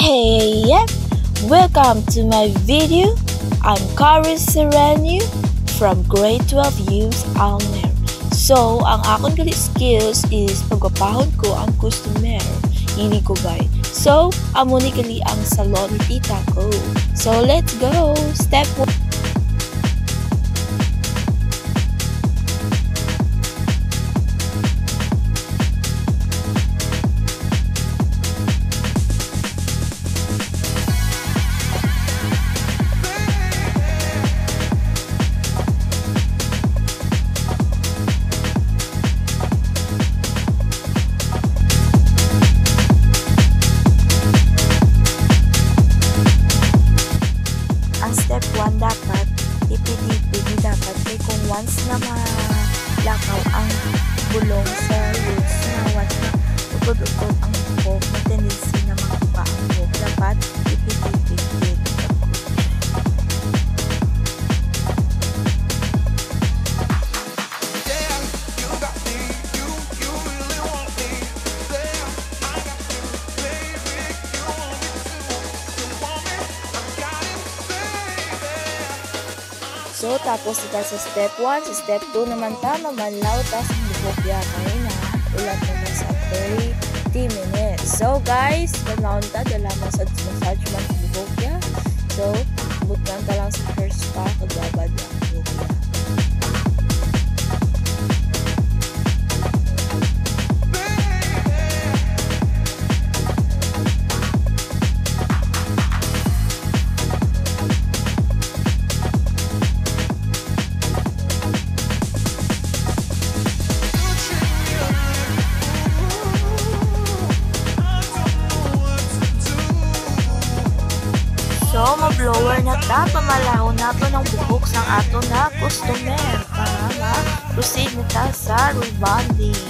Hey, welcome to my video. I'm Karis Sereno from grade 12 Youth Almer. So, ang akong gali skills is pagpapahod ko ang customer. Hindi ko bay. So, amo ni gali ang salon ni tita ko. So, let's go. Step 1. Step 1 dapat ipidi dapat kay kung once na malakaw ang bulong sa roots na once na ukod-ukod ang buhok may tendency na makupa ang buhok dapat ipidi. So, tapos ita sa step 1, sa step 2 naman manlaw tas ang buhok ya kay na ulat naman sa 30 minutes. So, guys, manlaw ta dala massage man ang buhok ya. So, butnan ta lang sa first pa kagbabad ang buhok ya. So, ma-blower na ta, pamalaho na to ng buhok sang ato na customer para ma-proceed na ta sa rebonding.